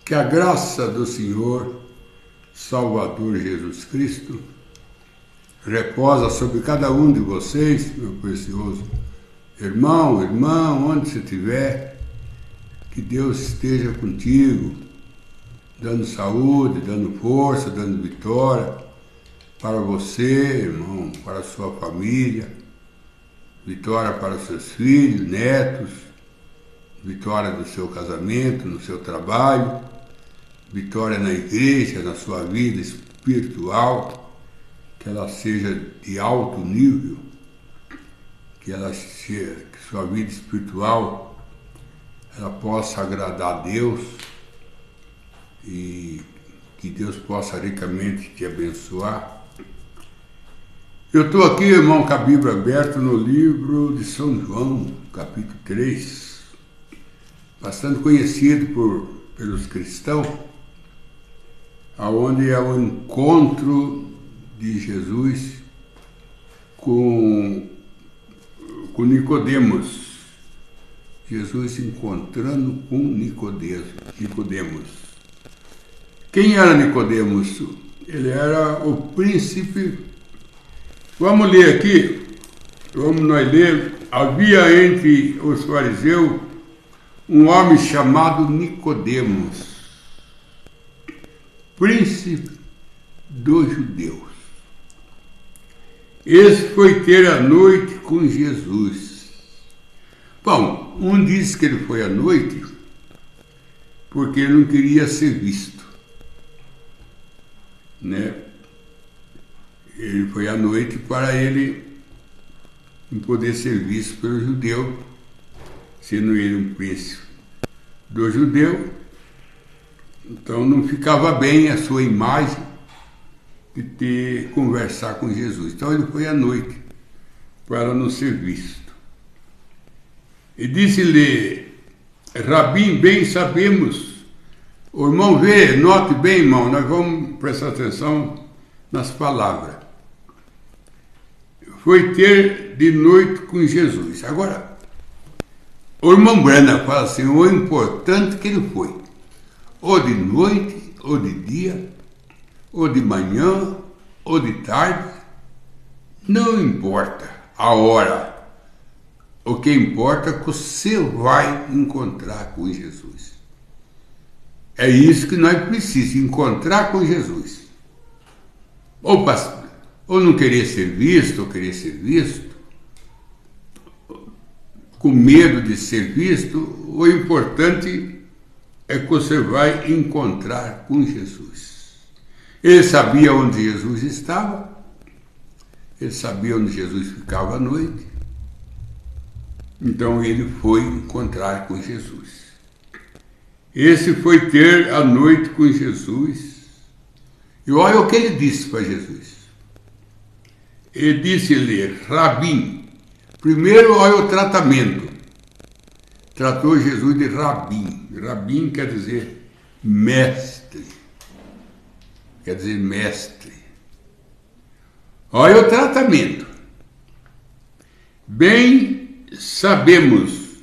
Que a graça do Senhor, Salvador Jesus Cristo, reposa sobre cada um de vocês, meu precioso irmão, irmã, onde você estiver, que Deus esteja contigo, dando saúde, dando força, dando vitória para você, irmão, para a sua família, vitória para os seus filhos, netos, vitória no seu casamento, no seu trabalho, vitória na igreja, na sua vida espiritual, que ela seja de alto nível, que sua vida espiritual ela possa agradar a Deus e que Deus possa ricamente te abençoar. Eu estou aqui, irmão, com a Bíblia aberta no livro de São João, capítulo 3, bastante conhecido pelos cristãos, aonde é o encontro de Jesus com Nicodemos. Jesus se encontrando com Nicodemos. Quem era Nicodemos? Ele era o príncipe. Vamos ler aqui. Vamos nós ler. Havia entre os fariseus um homem chamado Nicodemos, príncipe dos judeus. Esse foi ter a noite com Jesus. Bom, um diz que ele foi à noite porque ele não queria ser visto, né? Ele foi à noite para ele não poder ser visto pelo judeu, sendo ele um príncipe do judeu. Então não ficava bem a sua imagem de conversar com Jesus. Então ele foi à noite para não ser visto. E disse-lhe: Rabi, bem sabemos. O irmão vê, note bem, irmão, nós vamos prestar atenção nas palavras. Foi ter de noite com Jesus. Agora, o irmão Brana fala assim, o importante que ele foi, ou de noite, ou de dia, ou de manhã, ou de tarde, não importa a hora. O que importa é que você vai encontrar com Jesus. É isso que nós precisamos, encontrar com Jesus. Ou não querer ser visto, ou querer ser visto, com medo de ser visto, o importante é que você vai encontrar com Jesus. Ele sabia onde Jesus estava, ele sabia onde Jesus ficava à noite, então ele foi encontrar com Jesus. Esse foi ter a noite com Jesus, e olha o que ele disse para Jesus. Ele disse-lhe, Rabi. Primeiro, olha o tratamento. Tratou Jesus de Rabi. Rabi quer dizer mestre. Quer dizer mestre. Olha o tratamento. Bem sabemos.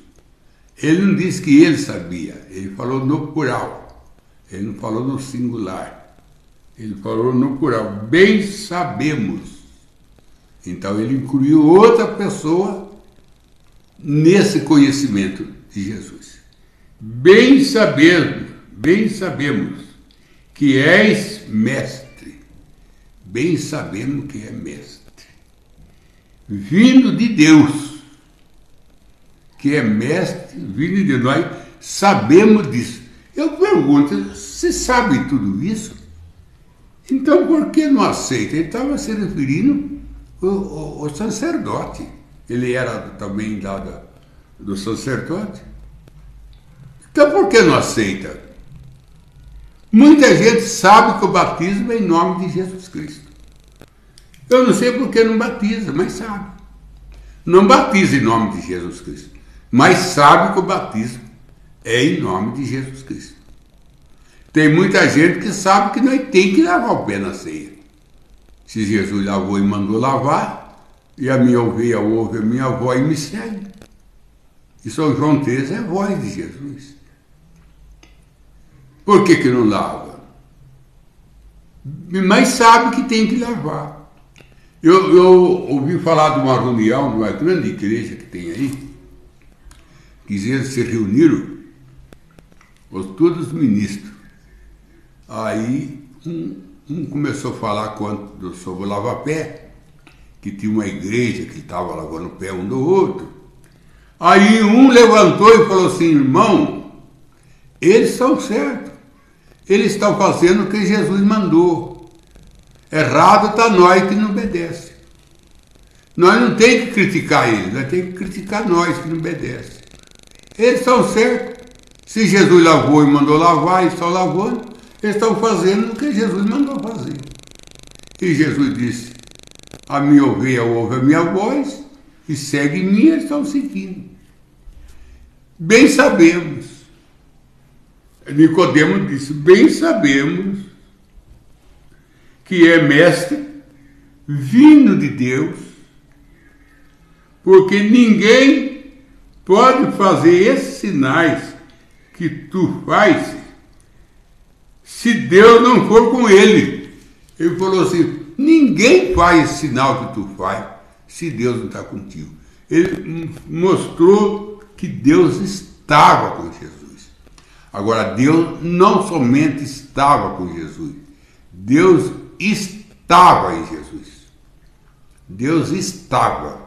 Ele não disse que ele sabia. Ele falou no plural. Ele não falou no singular. Ele falou no plural. Bem sabemos. Então ele incluiu outra pessoa nesse conhecimento de Jesus. Bem sabemos que és mestre. Bem sabemos que é mestre. Vindo de Deus, que é mestre, vindo de Deus. Nós sabemos disso. Eu pergunto, você sabe tudo isso? Então por que não aceita? Ele estava se referindo o sacerdote. Ele era também do sacerdote. Então por que não aceita? Muita gente sabe que o batismo é em nome de Jesus Cristo. Eu não sei por que não batiza, mas sabe. Não batiza em nome de Jesus Cristo, mas sabe que o batismo é em nome de Jesus Cristo. Tem muita gente que sabe que nós temos que lavar o pé na ceia. Se Jesus lavou e mandou lavar, e a minha ovelha ouve a minha voz e me segue. E São João 13 é a voz de Jesus. Por que não lava? Mas sabe que tem que lavar. Eu ouvi falar de uma reunião, de uma grande igreja que tem aí, que se reuniram todos os ministros. Aí um começou a falar sobre o lava-pé, que tinha uma igreja que estava lavando o pé um do outro. Aí um levantou e falou assim: irmão, eles estão certos. Eles estão fazendo o que Jesus mandou. Errado está nós que não obedece. Nós não temos que criticar eles, nós temos que criticar nós que não obedece. Eles estão certos. Se Jesus lavou e mandou lavar, eles estão lavando, eles estão fazendo o que Jesus mandou fazer. E Jesus disse: a minha ovelha ouve a minha voz e segue mim, eles estão seguindo. Bem sabemos, Nicodemo disse, bem sabemos que é mestre vindo de Deus, porque ninguém pode fazer esses sinais que tu faz se Deus não for com ele. Ele falou assim: ninguém faz esse sinal que tu faz se Deus não está contigo. Ele mostrou que Deus estava com Jesus. Agora, Deus não somente estava com Jesus, Deus estava em Jesus. Deus estava,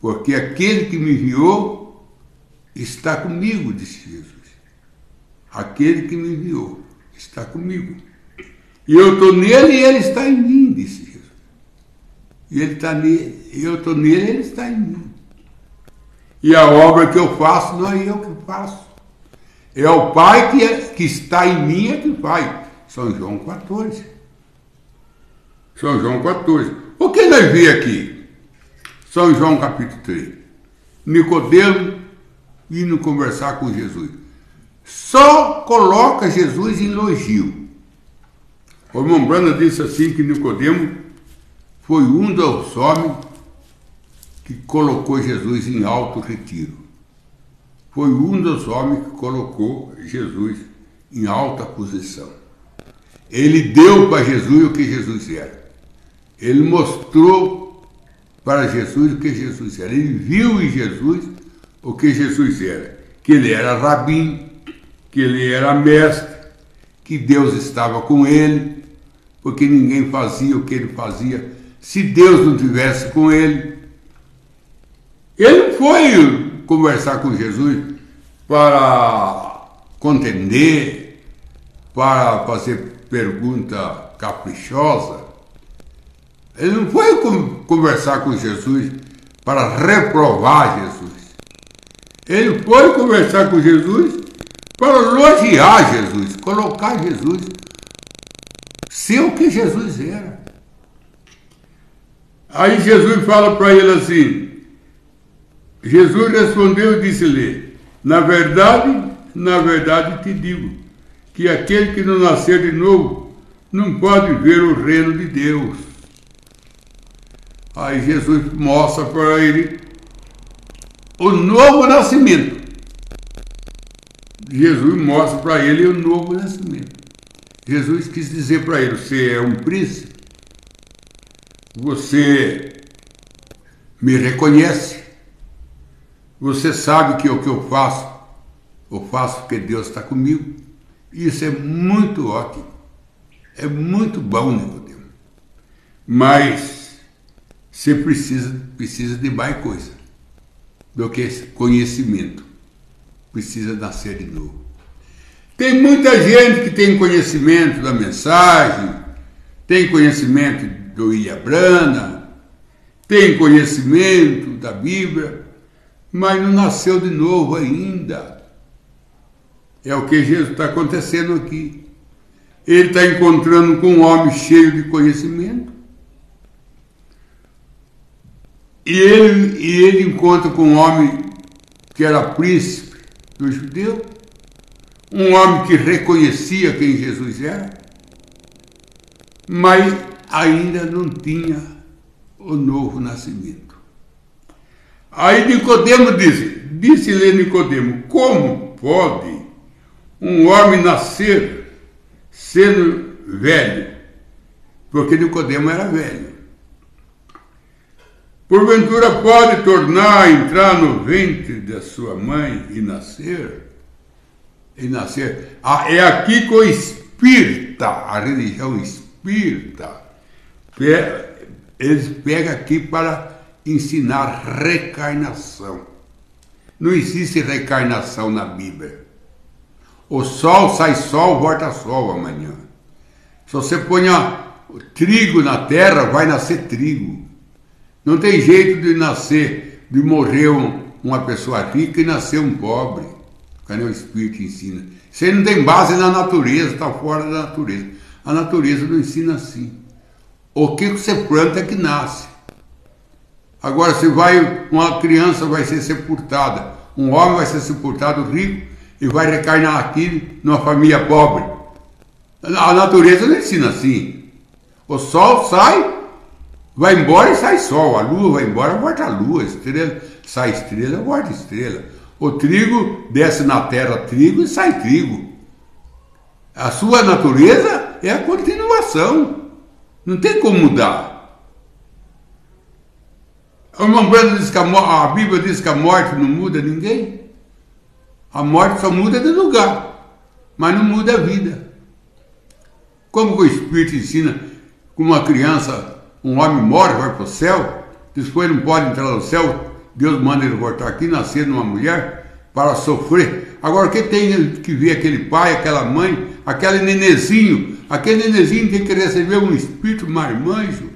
porque aquele que me enviou está comigo, disse Jesus. Aquele que me enviou está comigo. E eu estou nele e ele está em mim, disse Jesus. E ele está nele, eu estou nele e ele está em mim. E a obra que eu faço não é eu que faço. É o Pai que está em mim é que faz. São João 14. São João 14. O que nós vemos aqui? São João capítulo 3. Nicodemo indo conversar com Jesus. Só coloca Jesus em elogio. O irmão Brana disse assim que Nicodemo foi um dos homens que colocou Jesus em alto retiro. Foi um dos homens que colocou Jesus em alta posição. Ele deu para Jesus o que Jesus era. Ele mostrou para Jesus o que Jesus era. Ele viu em Jesus o que Jesus era. Que ele era rabino, que ele era mestre, que Deus estava com ele, porque ninguém fazia o que ele fazia se Deus não estivesse com ele. Ele foi conversar com Jesus para contender, para fazer pergunta caprichosa. Ele não foi conversar com Jesus para reprovar Jesus. Ele foi conversar com Jesus para elogiar Jesus, colocar Jesus, ser o que Jesus era. Aí Jesus fala para ele assim, Jesus respondeu e disse-lhe, na verdade te digo, que aquele que não nascer de novo não pode ver o reino de Deus. Aí Jesus mostra para ele o novo nascimento. Jesus mostra para ele o novo nascimento. Jesus quis dizer para ele, você é um príncipe, você me reconhece, você sabe que o que eu faço porque Deus está comigo. Isso é muito ótimo, é muito bom, Nicodemo. Mas você precisa de mais coisa do que conhecimento. Precisa nascer de novo. Tem muita gente que tem conhecimento da mensagem, tem conhecimento do William Branham, tem conhecimento da Bíblia, mas não nasceu de novo ainda. É o que Jesus está acontecendo aqui. Ele está encontrando com um homem cheio de conhecimento, e ele encontra com um homem que era príncipe do judeu, um homem que reconhecia quem Jesus era, mas ainda não tinha o novo nascimento. Aí Nicodemo disse-lhe Nicodemo, como pode um homem nascer sendo velho, porque Nicodemo era velho. Porventura pode tornar a entrar no ventre da sua mãe e nascer? É aqui que o espírita, a religião espírita, eles pegam aqui para ensinar reencarnação. Não existe reencarnação na Bíblia. O sol sai sol, volta sol amanhã. Se você põe trigo na terra, vai nascer trigo. Não tem jeito de nascer, de morrer uma pessoa rica e nascer um pobre. Cadê o Espírito ensina? Isso aí não tem base na natureza, está fora da natureza. A natureza não ensina assim. O que você planta é que nasce. Agora, se uma criança vai ser sepultada, um homem vai ser sepultado rico e vai reencarnar aqui numa família pobre. A natureza não ensina assim. O sol sai, vai embora e sai sol. A lua vai embora, volta a lua. Estrela, sai estrela, volta estrela. O trigo desce na terra trigo e sai trigo. A sua natureza é a continuação. Não tem como mudar. O irmão Brando diz que a Bíblia diz que a morte não muda ninguém. A morte só muda de lugar, mas não muda a vida. Como que o Espírito ensina que uma criança, um homem morre, vai para o céu, depois não pode entrar no céu, Deus manda ele voltar aqui, nascer numa mulher, para sofrer. Agora, o que tem que ver aquele pai, aquela mãe, aquele nenezinho tem que receber um espírito marmanjo,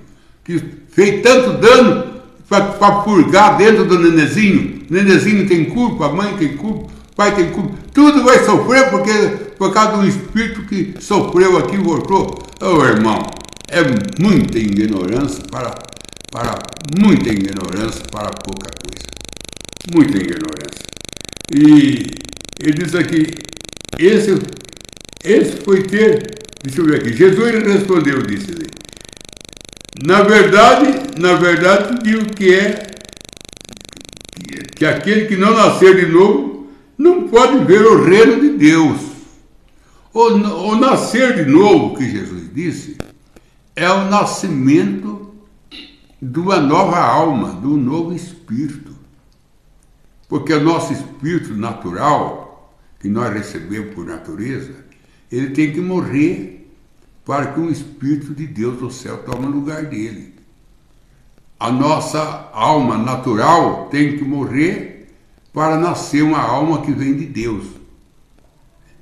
que fez tanto dano para purgar dentro do nenezinho. O nenezinho tem culpa, a mãe tem culpa, o pai tem culpa. Tudo vai sofrer por causa do espírito que sofreu aqui e voltou. Ô irmão, é muita ignorância para pouca coisa. Muita ignorância. E ele diz aqui, esse foi ter, deixa eu ver aqui, Jesus respondeu, disse-lhe, na verdade digo que aquele que não nascer de novo não pode ver o reino de Deus. O nascer de novo, que Jesus disse, é o nascimento de uma nova alma, de um novo espírito. Porque o nosso espírito natural, que nós recebemos por natureza, ele tem que morrer para que um espírito de Deus do céu tome o lugar dele. A nossa alma natural tem que morrer para nascer uma alma que vem de Deus.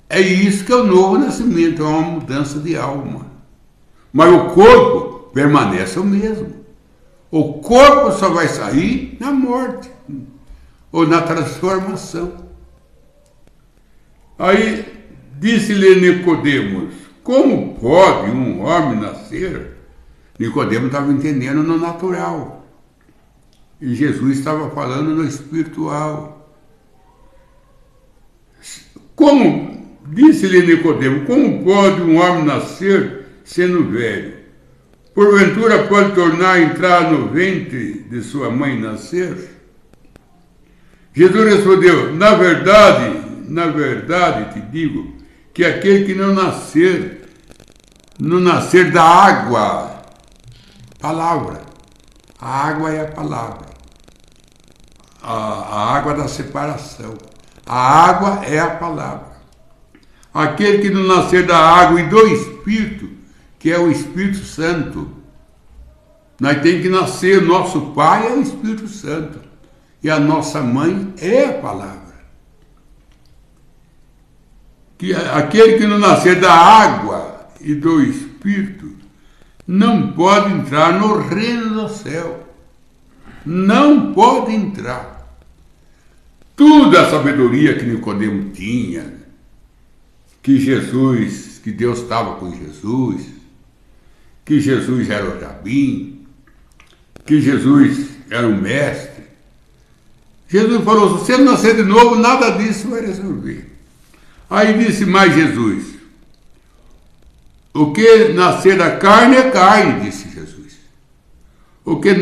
É isso que é o novo nascimento, é uma mudança de alma. Mas o corpo permanece o mesmo. O corpo só vai sair na morte ou na transformação. Aí disse-lhe Nicodemos, como pode um homem nascer? Nicodemos estava entendendo no natural. E Jesus estava falando no espiritual. Disse-lhe Nicodemos, como pode um homem nascer sendo velho? Porventura pode tornar a entrar no ventre de sua mãe e nascer? Jesus respondeu, na verdade te digo, que aquele que não nascer da água, palavra, a água é a palavra, a água da separação, a água é a palavra. Aquele que não nascer da água e do Espírito, que é o Espírito Santo, nós temos que nascer, nosso Pai é o Espírito Santo, e a nossa mãe é a palavra. Que aquele que não nascer da água e do Espírito não pode entrar no reino do céu. Não pode entrar. Toda a sabedoria que Nicodemo tinha, que Deus estava com Jesus, que Jesus era o rabino, que Jesus era o mestre. Jesus falou, se você não nascer de novo, nada disso vai resolver. Aí disse mais Jesus, o que nascer da carne é carne, disse Jesus. O que é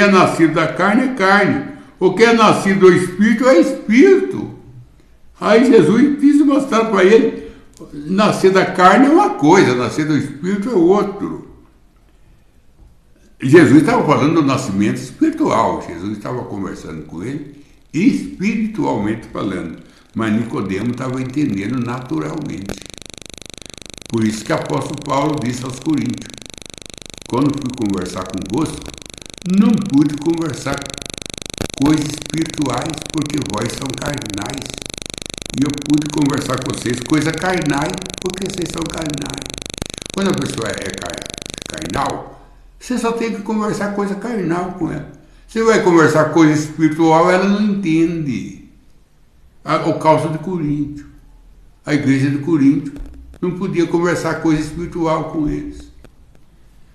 nascido da carne é carne. O que é nascido do Espírito é Espírito. Aí Jesus quis mostrar para ele, nascer da carne é uma coisa, nascer do Espírito é outro. Jesus estava falando do nascimento espiritual, Jesus estava conversando com ele, espiritualmente falando, mas Nicodemo estava entendendo naturalmente. Por isso que o apóstolo Paulo disse aos Coríntios, quando fui conversar convosco, não pude conversar coisas espirituais, porque vós são carnais. E eu pude conversar com vocês coisas carnais, porque vocês são carnais. Quando a pessoa é carnal, você só tem que conversar coisa carnal com ela. Você vai conversar coisa espiritual, ela não entende. O caso de Coríntio. A igreja de Coríntio não podia conversar coisa espiritual com eles.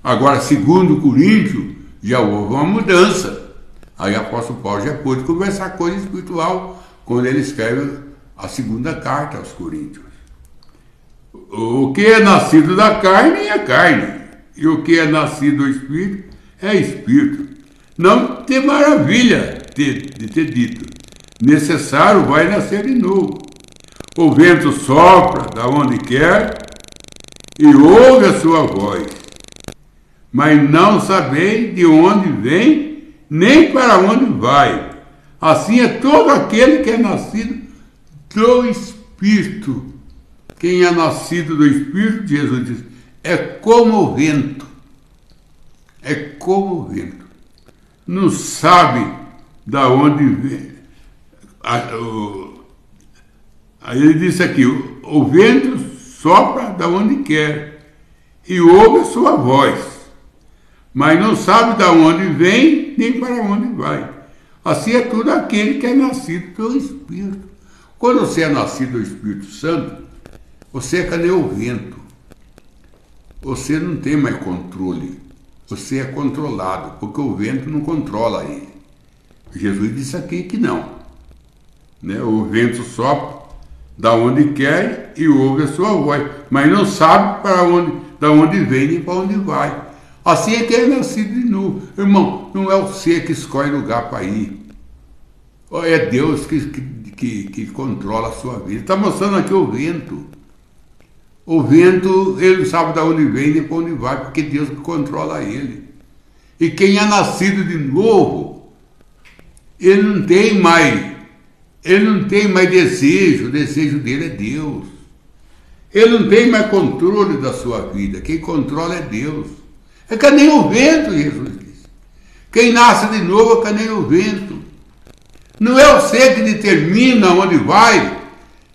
Agora, segundo Coríntio, já houve uma mudança. Aí o apóstolo Paulo já pôde conversar coisa espiritual quando ele escreve a segunda carta aos Coríntios. O que é nascido da carne é carne, e o que é nascido do Espírito é Espírito. Não tem maravilha de ter dito, necessário vai nascer de novo. O vento sopra da onde quer e ouve a sua voz, mas não sabeis de onde vem, nem para onde vai. Assim é todo aquele que é nascido do Espírito. Quem é nascido do Espírito, Jesus diz, é como o vento. É como o vento. Não sabe da onde vem. Aí ele disse aqui, o vento sopra da onde quer e ouve a sua voz, mas não sabe da onde vem nem para onde vai. Assim é tudo aquele que é nascido do Espírito. Quando você é nascido do Espírito Santo, você é que nem o vento. Você não tem mais controle. Você é controlado, porque o vento não controla ele. Jesus disse aqui que não. Né? O vento sopra da onde quer e ouve a sua voz, mas não sabe da onde vem nem para onde vai. Assim é que é nascido de novo. Irmão, não é você que escolhe lugar para ir. É Deus que controla a sua vida. Está mostrando aqui o vento. O vento, ele não sabe de onde vem nem para onde vai, porque Deus que controla ele. E quem é nascido de novo, ele não tem mais desejo, o desejo dele é Deus. Ele não tem mais controle da sua vida, quem controla é Deus. É que nem o vento, Jesus disse. Quem nasce de novo é que nem o vento. Não é você que determina onde vai,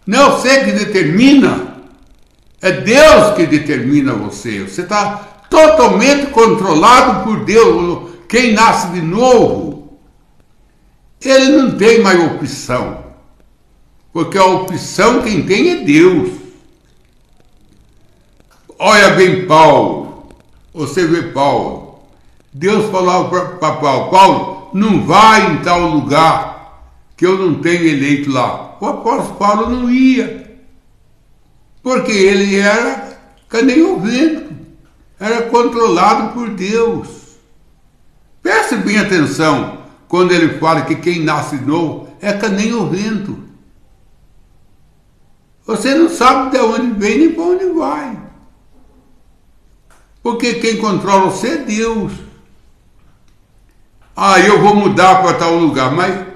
não é você que determina, é Deus que determina você. Você está totalmente controlado por Deus. Quem nasce de novo, ele não tem mais opção, porque a opção quem tem é Deus. Olha bem Paulo, você vê Paulo, Deus falava para Paulo, não vai em tal lugar que eu não tenho eleito lá. O apóstolo Paulo não ia, porque ele era que nem o vento, era controlado por Deus. Preste bem atenção quando ele fala que quem nasce novo é que nem o vento. Você não sabe de onde vem nem para onde vai, porque quem controla você é Deus. Eu vou mudar para tal lugar, mas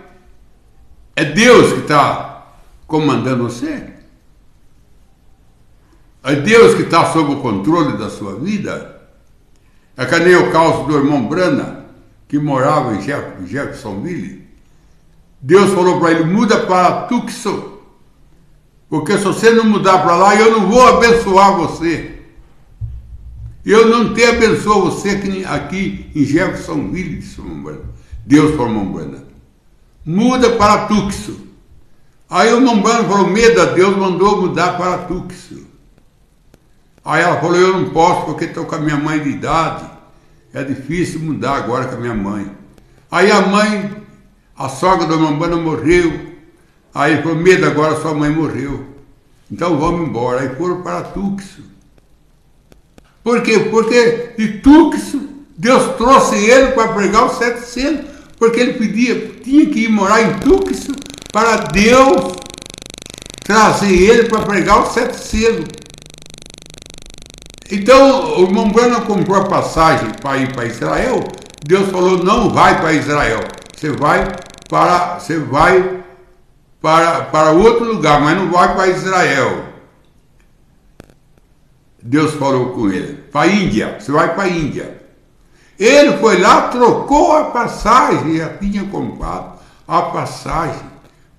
é Deus que está comandando você? É Deus que está sob o controle da sua vida? É que nem o caso do irmão Brana, que morava em Jeffersonville. Deus falou para ele, muda para Tucson, porque se você não mudar para lá, eu não vou abençoar você. Eu não te abençoo você aqui em Jeffersonville, disse o irmão Brana. Deus falou, irmão Brana, muda para Tucson. Aí o irmão Brana falou, medo a Deus mandou mudar para Tucson. Aí ela falou, eu não posso porque estou com a minha mãe de idade, é difícil mudar agora com a minha mãe. Aí a sogra do irmão Brana morreu, aí ele falou, medo agora sua mãe morreu, então vamos embora. Aí foram para Tucson. Por quê? Porque de Tucson, Deus trouxe ele para pregar os 700, porque ele tinha que ir morar em Tucson para Deus trazer ele para pregar os 7 selos. Então, o irmão Branham comprou a passagem para ir para Israel. Deus falou, não vai para Israel. Você vai para outro lugar, mas não vai para Israel. Deus falou com ele, para a Índia, você vai para a Índia. Ele foi lá, trocou a passagem, já tinha comprado a passagem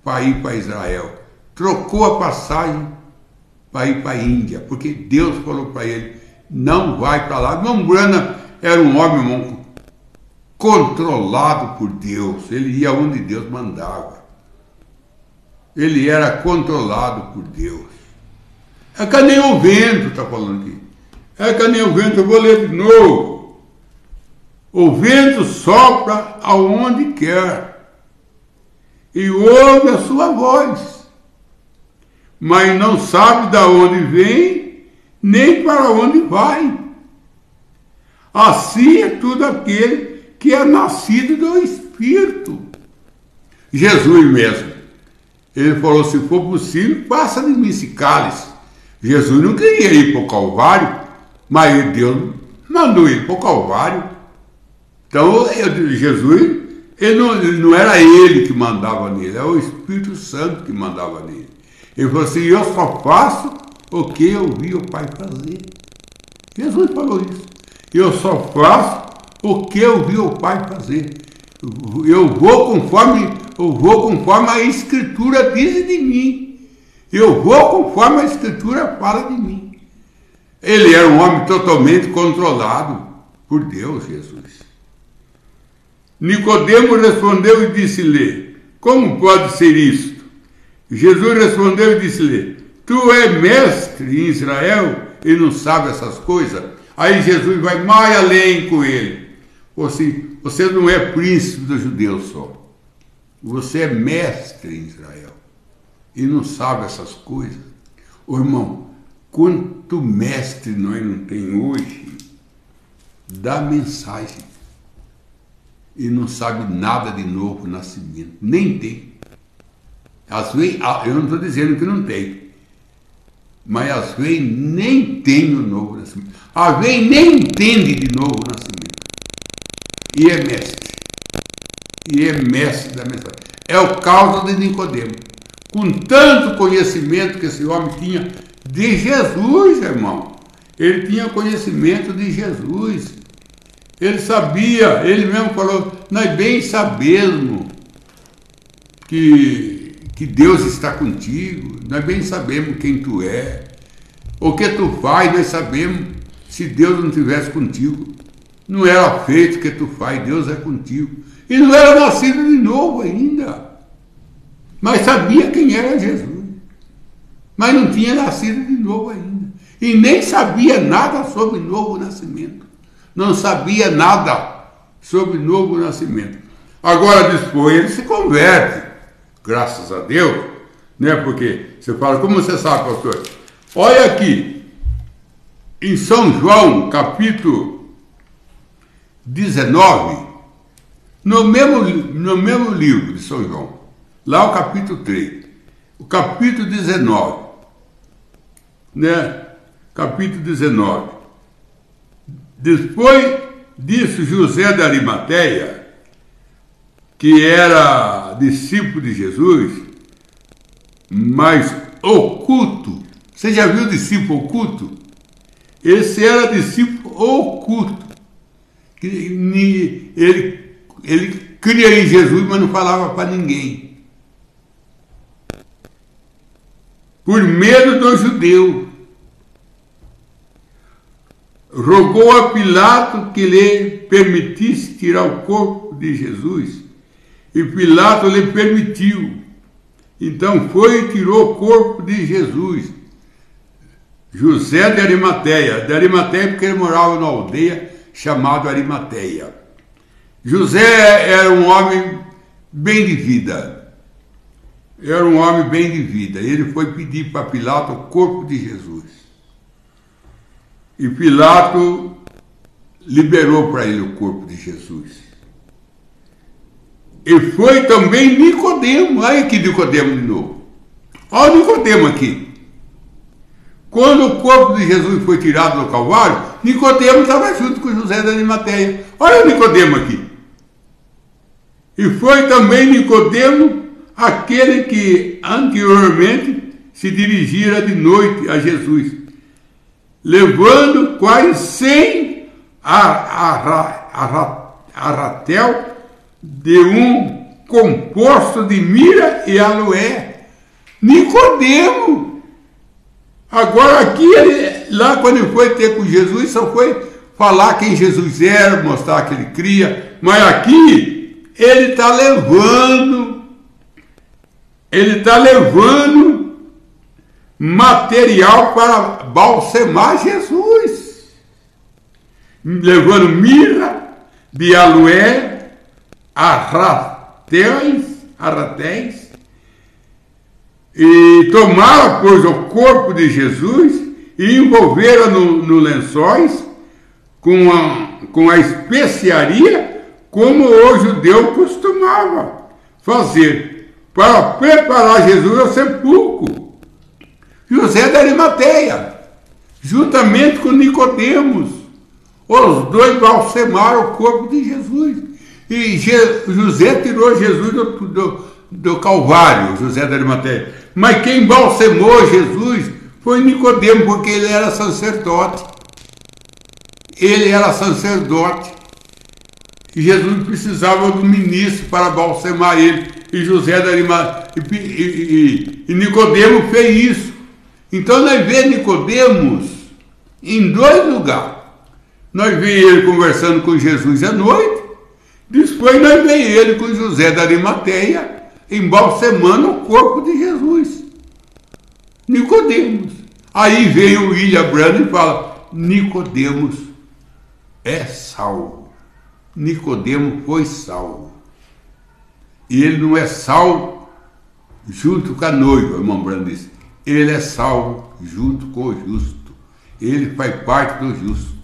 para ir para Israel. Trocou a passagem para ir para a Índia, porque Deus falou para ele, não vai para lá. Irmão Branham era um homem, irmão, controlado por Deus. Ele ia onde Deus mandava. Ele era controlado por Deus. É que nem o vento, está falando aqui. É que nem o vento, eu vou ler de novo. O vento sopra aonde quer e ouve a sua voz, mas não sabe de onde vem, nem para onde vai. Assim é tudo aquele que é nascido do Espírito. Jesus mesmo, ele falou, se for possível, passa de mim esse cálice. Jesus não queria ir para o Calvário, mas Deus mandou ir para o Calvário. Então, Jesus, ele não era ele que mandava nele, era o Espírito Santo que mandava nele. Ele falou assim, eu só faço o que eu vi o Pai fazer. Jesus falou isso. Eu só faço o que eu vi o Pai fazer. Eu vou conforme a Escritura diz de mim. Eu vou conforme a Escritura fala de mim. Ele era um homem totalmente controlado por Deus, Jesus. Nicodemo respondeu e disse-lhe, como pode ser isto? Jesus respondeu e disse-lhe, tu és mestre em Israel e não sabe essas coisas? Aí Jesus vai mais além com ele. Assim, você não é príncipe dos judeus só. Você é mestre em Israel e não sabe essas coisas. Ô irmão, quanto mestre nós não tem hoje da mensagem e não sabe nada de novo nascimento, nem tem. Às vezes, eu não estou dizendo que não tem, mas às vezes nem tem o novo nascimento, às vezes nem entende de novo nascimento, e é mestre da mensagem. É o caso de Nicodemo, com tanto conhecimento que esse homem tinha de Jesus, irmão. Ele tinha conhecimento de Jesus. Ele sabia, ele mesmo falou, nós bem sabemos que Deus está contigo, nós bem sabemos quem tu é, o que tu faz, nós sabemos, se Deus não estivesse contigo, não era feito o que tu faz, Deus é contigo. E não era nascido de novo ainda, mas sabia quem era Jesus, mas não tinha nascido de novo ainda, e nem sabia nada sobre novo nascimento. Não sabia nada sobre novo nascimento. Agora, depois, ele se converte, graças a Deus, né? Porque você fala, como você sabe, pastor? Olha aqui, em São João, capítulo 19, no mesmo livro de São João, lá o capítulo 3, o capítulo 19, né? Capítulo 19. Depois disso, José de Arimateia, que era discípulo de Jesus, mas oculto. Você já viu discípulo oculto? Esse era discípulo oculto. Ele cria em Jesus, mas não falava para ninguém. Por medo do judeu. Rogou a Pilato que lhe permitisse tirar o corpo de Jesus, e Pilato lhe permitiu. Então foi e tirou o corpo de Jesus. José de Arimateia porque ele morava numa aldeia chamada Arimateia. José era um homem bem de vida. Ele foi pedir para Pilato o corpo de Jesus. E Pilato liberou para ele o corpo de Jesus. E foi também Nicodemo. Olha aqui Nicodemo de novo. Olha o Nicodemo aqui. Quando o corpo de Jesus foi tirado do Calvário, Nicodemo estava junto com José de Arimateia. Olha o Nicodemo aqui. E foi também Nicodemo aquele que anteriormente se dirigira de noite a Jesus, levando quase 100 arratel de um composto de mirra e aloé. Nicodemo. Agora aqui, lá quando ele foi ter com Jesus, só foi falar quem Jesus era, mostrar que ele cria, mas aqui ele está levando material para balsemar Jesus, levando mirra de aloé, arratéis, e tomaram, pois, o corpo de Jesus e envolveram no lençóis com a especiaria, como o judeu costumava fazer, para preparar Jesus ao sepulcro. José de Arimateia, juntamente com Nicodemos, os dois balsemaram o corpo de Jesus. E José tirou Jesus do Calvário, José de Arimateia. Mas quem balsemou Jesus foi Nicodemo, porque ele era sacerdote. Ele era sacerdote. E Jesus precisava do ministro para balsemar ele. E José de Arimateia e Nicodemo fez isso. Então nós vemos Nicodemos em dois lugares. Nós vemos ele conversando com Jesus à noite. Depois nós vemos ele com José de Arimateia, embalsemando o corpo de Jesus. Nicodemos. Aí veio o William Branham e fala: Nicodemos é salvo. Nicodemo foi salvo. E ele não é salvo junto com a noiva, o irmão Branham disse. Ele é salvo junto com o justo. Ele faz parte do justo.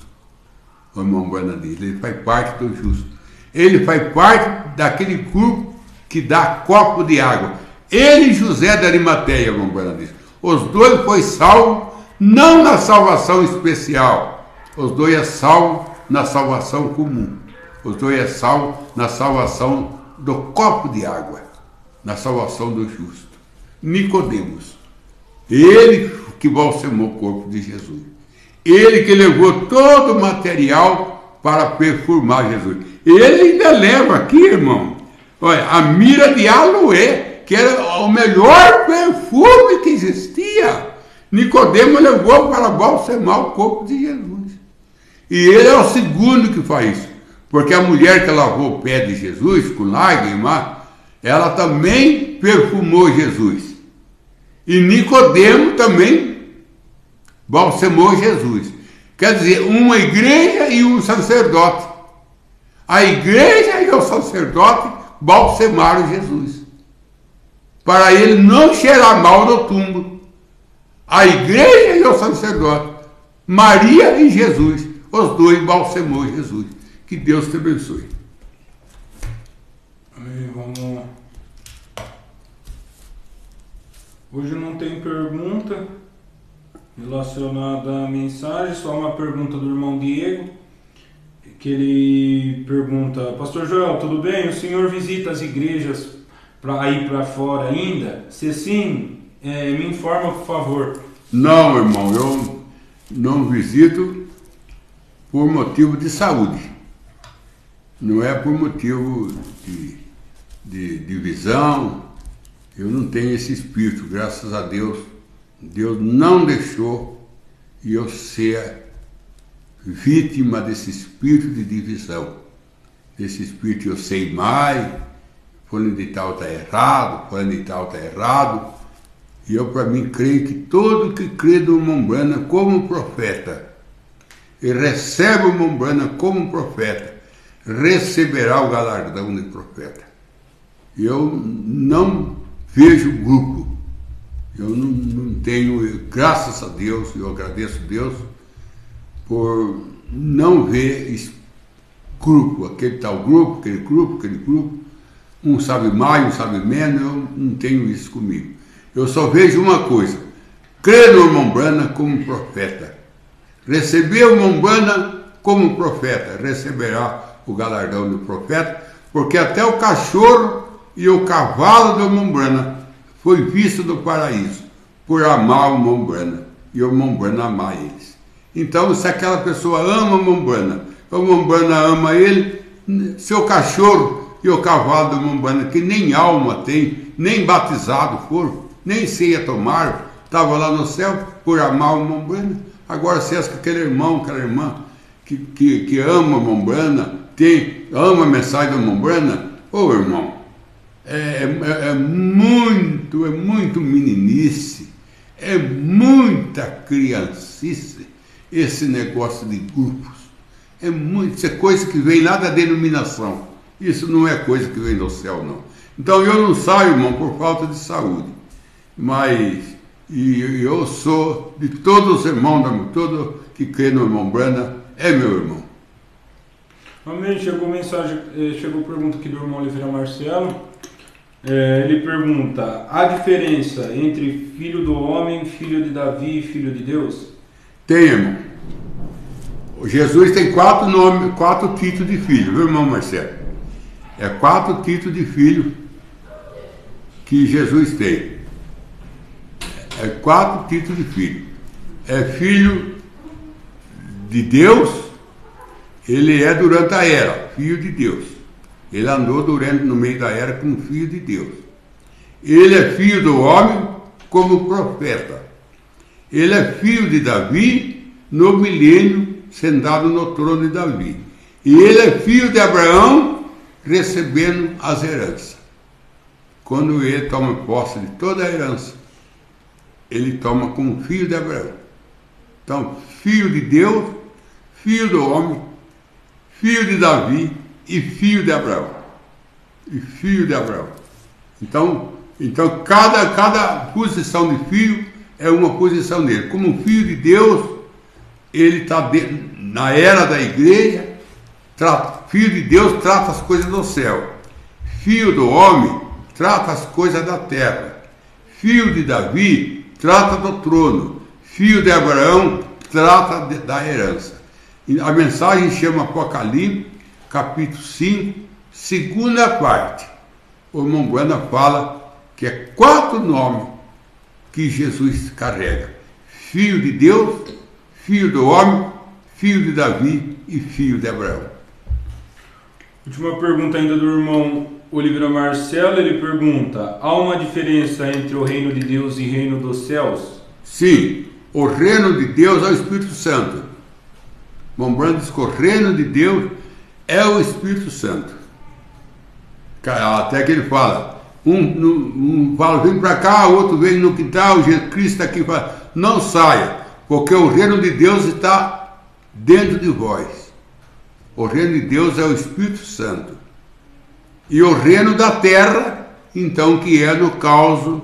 O irmão Branham diz, ele faz parte do justo. Ele faz parte daquele grupo que dá copo de água. Ele e José de Arimateia, irmão Branham diz. Os dois foi salvo, não na salvação especial. Os dois é salvo na salvação comum. Os dois é salvo na salvação do copo de água, na salvação do justo. Nicodemos. Ele que balsemou o corpo de Jesus. Ele que levou todo o material para perfumar Jesus. Ele ainda leva aqui, irmão, olha, a mirra de aloé, que era o melhor perfume que existia. Nicodemo levou para balsemar o corpo de Jesus. E ele é o segundo que faz isso. Porque a mulher que lavou o pé de Jesus com lágrimas, ela também perfumou Jesus. E Nicodemo também balsemou Jesus. Quer dizer, uma igreja e um sacerdote. A igreja e o sacerdote balsemaram Jesus, para ele não cheirar mal no túmulo. A igreja e o sacerdote, Maria e Jesus, os dois balsemou Jesus. Que Deus te abençoe. Amém, vamos. Hoje não tem pergunta relacionada à mensagem, só uma pergunta do irmão Diego, que ele pergunta: Pastor Joel, tudo bem? O senhor visita as igrejas para ir para fora ainda? Se sim, me informa, por favor. Não, irmão, eu não visito por motivo de saúde. Não é por motivo de divisão. Eu não tenho esse espírito, graças a Deus. Deus não deixou eu ser vítima desse espírito de divisão. Desse espírito eu sei mais, fulano de tal está errado, fulano de tal está errado. E eu, para mim, creio que todo que crê no irmão Branham como profeta, e recebe o irmão Branham como profeta, receberá o galardão de profeta. Eu não vejo grupo. Eu não tenho, graças a Deus, eu agradeço a Deus por não ver grupo, aquele tal grupo, aquele grupo, um sabe mais, um sabe menos. Eu não tenho isso comigo. Eu só vejo uma coisa: crer no irmão Branham como profeta. Receber o irmão Branham como profeta, receberá o galardão do profeta, porque até o cachorro e o cavalo do irmão Branham foi visto do paraíso por amar o irmão Branham e o irmão Branham amar eles. Então, se aquela pessoa ama o irmão Branham ama ele, seu cachorro e o cavalo do irmão Branham, que nem alma tem, nem batizado foram, nem ceia tomaram, estava lá no céu por amar o irmão Branham. Agora, se aquele irmão, aquela irmã que ama o irmão Branham, ama a mensagem do irmão Branham, ô irmão, é muito meninice, é muita criancice esse negócio de grupos. Isso é coisa que vem lá da denominação. Isso não é coisa que vem do céu, não. Então eu não saio, irmão, por falta de saúde. Mas eu sou de todos os irmãos, todo que crê no irmão Branham é meu irmão. Amém. Chegou pergunta aqui do irmão Oliveira Marcelo. Ele pergunta: há diferença entre filho do homem, filho de Davi e filho de Deus? Tem, irmão. Jesus tem 4 títulos de filho, viu, irmão Marcelo? 4 títulos de filho que Jesus tem. 4 títulos de filho. É filho de Deus, ele é durante a era, filho de Deus. Ele andou no meio da era como filho de Deus. Ele é filho do homem como profeta. Ele é filho de Davi no milênio, sentado no trono de Davi. E ele é filho de Abraão, recebendo as heranças. Quando ele toma posse de toda a herança, ele toma como filho de Abraão. Então, filho de Deus, filho do homem, filho de Davi e filho de Abraão. E filho de Abraão. Então cada posição de filho é uma posição dele. Como filho de Deus, ele está na era da igreja. Filho de Deus trata as coisas do céu. Filho do homem trata as coisas da terra. Filho de Davi trata do trono. Filho de Abraão trata da herança. A mensagem chama Apocalipse, capítulo 5, segunda parte. O irmão Branham fala que é 4 nomes que Jesus carrega: filho de Deus, filho do homem, filho de Davi e filho de Abraão. Última pergunta ainda do irmão Oliveira Marcelo. Ele pergunta: há uma diferença entre o reino de Deus e o reino dos céus? Sim, o reino de Deus é o Espírito Santo. O irmão Branham diz que o reino de Deus é o Espírito Santo. Até que ele fala, um fala, vem para cá, o outro vem no quintal, Jesus Cristo está aqui, fala, não saia, porque o reino de Deus está dentro de vós. O reino de Deus é o Espírito Santo. E o reino da terra, então, que é no caos,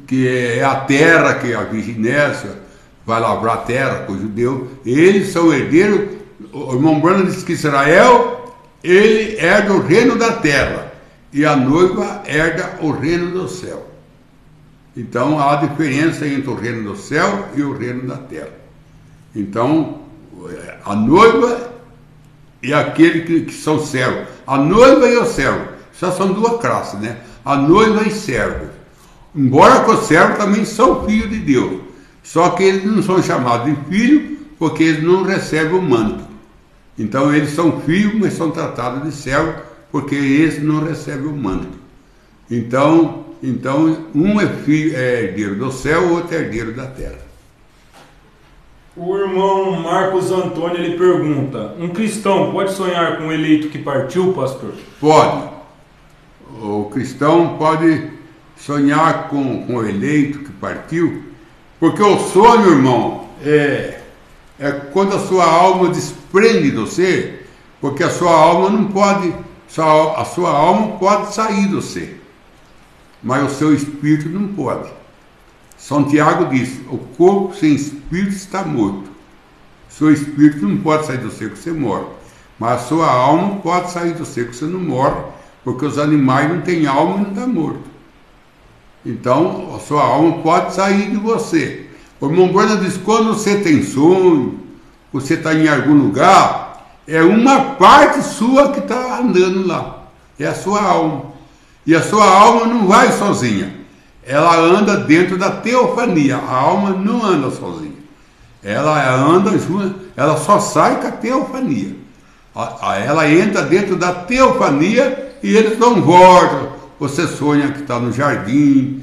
que é a terra, que é a virginésia, vai lavrar a terra com o judeu, eles são herdeiros. O irmão Branham diz que Israel, ele herda o reino da terra, e a noiva herda o reino do céu. Então há diferença entre o reino do céu e o reino da terra. Então a noiva e aquele que são servos. A noiva e o servo só são 2 classes, né? A noiva e servos. Embora que os servos também são filhos de Deus, só que eles não são chamados de filhos porque eles não recebem o manto. Então eles são filhos, mas são tratados de servos porque eles não recebem o manto. Então um é herdeiro do céu, o outro é herdeiro da terra. O irmão Marcos Antônio, ele pergunta: um cristão pode sonhar com o eleito que partiu, pastor? Pode. O cristão pode sonhar com o eleito que partiu, porque o sonho, irmão, é quando a sua alma desprende do ser, porque a sua alma não pode, a sua alma pode sair do ser, mas o seu espírito não pode. São Tiago diz: o corpo sem espírito está morto. Seu espírito não pode sair do ser que você morre, mas a sua alma pode sair do ser que você não morre, porque os animais não têm alma e não estão mortos. Então, a sua alma pode sair de você. O irmão Branham diz, quando você tem sonho, você está em algum lugar, é uma parte sua que está andando lá. É a sua alma. E a sua alma não vai sozinha. Ela anda dentro da teofania. A alma não anda sozinha. Ela anda junto, ela só sai com a teofania. Ela entra dentro da teofania e eles não voltam. Você sonha que está no jardim,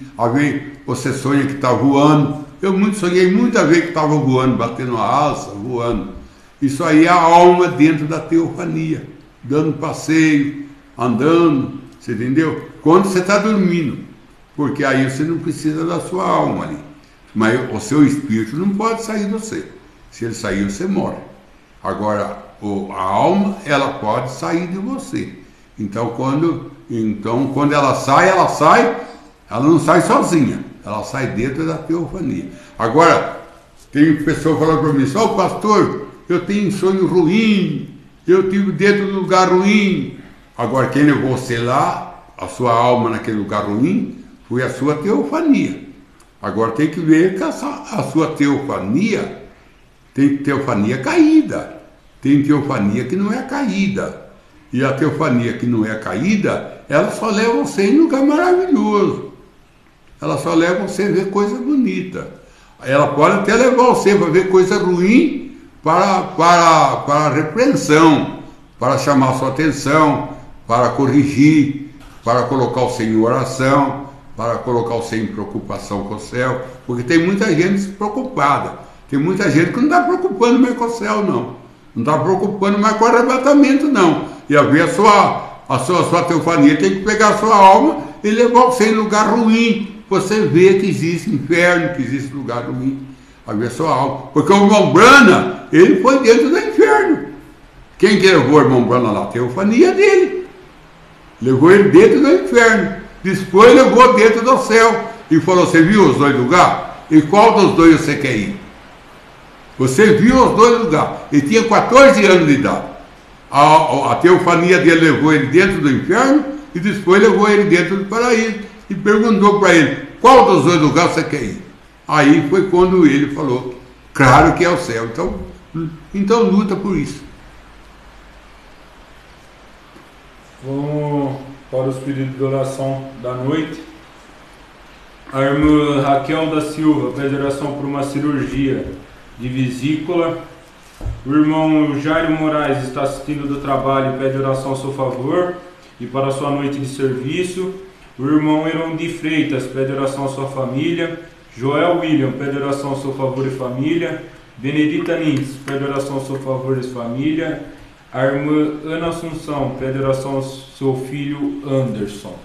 você sonha que está voando. Eu sonhei muita vez que estava voando, batendo a asa, voando. Isso aí é a alma dentro da teofania, dando passeio, andando, você entendeu? Quando você está dormindo, porque aí você não precisa da sua alma ali. Mas o seu espírito não pode sair de você. Se ele sair, você morre. Agora, a alma, ela pode sair de você. Então, quando ela sai, ela não sai sozinha. Ela sai dentro da teofania. Agora, tem pessoa falando para mim, só pastor, eu tenho sonho ruim, eu tive dentro do lugar ruim. Agora, quem levou você lá, a sua alma naquele lugar ruim, foi a sua teofania. Agora tem que ver que a sua teofania tem teofania caída. Tem teofania que não é caída. E a teofania que não é caída, ela só leva você em lugar maravilhoso. Ela só leva você a ver coisa bonita. Ela pode até levar você para ver coisa ruim para repreensão, para chamar sua atenção, para corrigir, para colocar você em oração, para colocar você em preocupação com o céu, porque tem muita gente preocupada, tem muita gente que não está preocupando mais com o céu, não está preocupando mais com o arrebatamento, não. E a ver a sua teofania tem que pegar a sua alma e levar você em lugar ruim, você vê que existe inferno, que existe lugar ruim, a ver a sua alma, porque o irmão Branham, ele foi dentro do inferno. Quem que levou o irmão Branham lá? A teofania dele, levou ele dentro do inferno. Depois levou dentro do céu e falou, você viu os dois lugares? E qual dos dois você quer ir? Você viu os dois lugares. Ele tinha 14 anos de idade. A teofania dele levou ele dentro do inferno e depois levou ele dentro do paraíso e perguntou para ele, qual dos dois lugares você quer ir? Aí foi quando ele falou, claro que é o céu. Então luta por isso. Vamos para os pedidos de oração da noite. A irmã Raquel da Silva pede oração por uma cirurgia de vesícula. O irmão Jairo Moraes está assistindo do trabalho e pede oração a seu favor e para a sua noite de serviço. O irmão Heron de Freitas pede oração à sua família. Joel William pede oração ao seu favor e família. Benedita Nintz pede oração ao seu favor e família. A irmã Ana Assunção pede oração ao seu filho Anderson.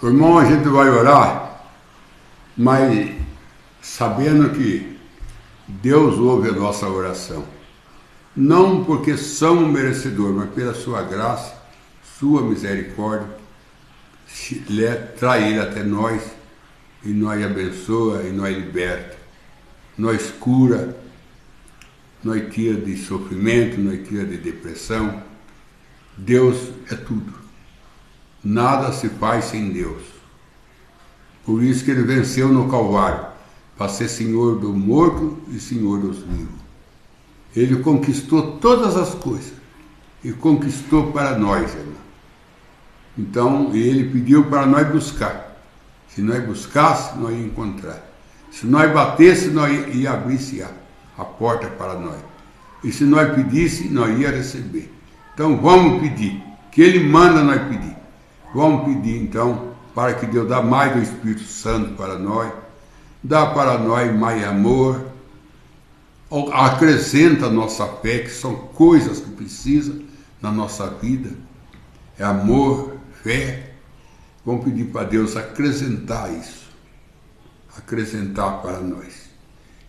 Irmão, a gente vai orar, mas sabendo que Deus ouve a nossa oração. Não porque somos merecedores, mas pela sua graça, sua misericórdia, traz Ele até nós, e nós abençoa, e nós liberta, nós cura, nós tira de sofrimento, nós tira de depressão. Deus é tudo. Nada se faz sem Deus. Por isso que Ele venceu no Calvário, para ser Senhor do morto e Senhor dos vivos. Ele conquistou todas as coisas e conquistou para nós, irmão. Então, Ele pediu para nós buscar. Se nós buscássemos, nós ia encontrar. Se nós batêssemos, nós ia abrir-se a porta para nós. E se nós pedíssemos, nós ia receber. Então, vamos pedir, que Ele manda nós pedir. Vamos pedir, então, para que Deus dê mais do Espírito Santo para nós, dá para nós mais amor, acrescenta a nossa fé, que são coisas que precisa na nossa vida, é amor, fé. Vamos pedir para Deus acrescentar isso, acrescentar para nós.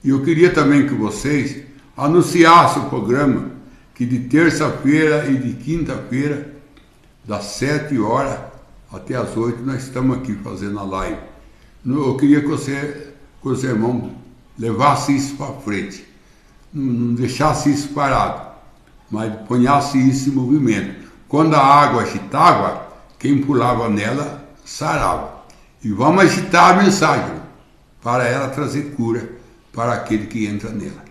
E eu queria também que vocês anunciassem o programa, que de terça-feira e de quinta-feira, das 7 horas até as 8, nós estamos aqui fazendo a live. Eu queria que os irmãos levassem isso para frente, não deixasse isso parado, mas ponhasse isso em movimento. Quando a água agitava, quem pulava nela sarava. E vamos agitar a mensagem para ela trazer cura para aquele que entra nela.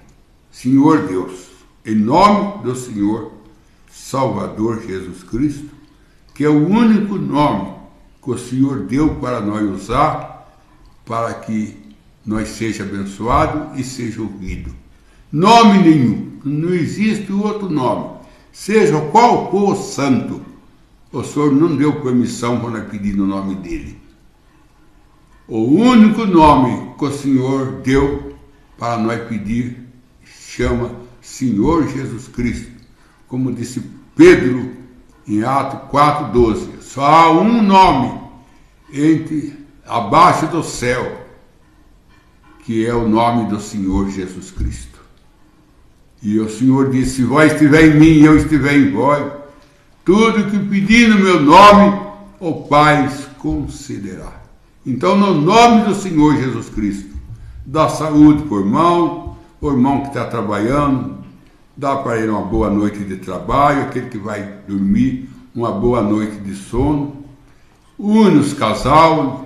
Senhor Deus, em nome do Senhor Salvador Jesus Cristo, que é o único nome que o Senhor deu para nós usar, para que nós seja abençoado e seja ouvido. Nome nenhum, não existe outro nome, seja qual for o santo, o Senhor não deu permissão para nós pedir no nome dele. O único nome que o Senhor deu para nós pedir chama Senhor Jesus Cristo, como disse Pedro em Atos 4:12. Só há um nome abaixo do céu, que é o nome do Senhor Jesus Cristo. E o Senhor disse: se vós estiver em mim e eu estiver em vós, tudo que pedir no meu nome, o Pai concederá. Então, no nome do Senhor Jesus Cristo, dá saúde para o irmão que está trabalhando, dá para ele uma boa noite de trabalho, aquele que vai dormir, uma boa noite de sono. Une os casais,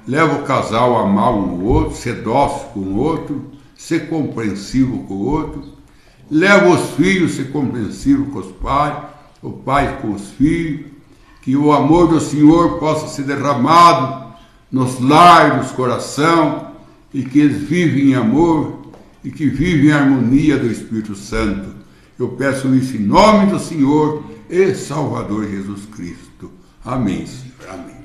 leva o casal a amar um ao outro, ser dócil com o outro, ser compreensivo com o outro. Leva os filhos a ser compreensivos com os pais, o pai com os filhos. Que o amor do Senhor possa ser derramado nos lares, nos corações, e que eles vivem em amor e que vivem em harmonia do Espírito Santo. Eu peço isso em nome do Senhor e Salvador Jesus Cristo. Amém, Senhor. Amém.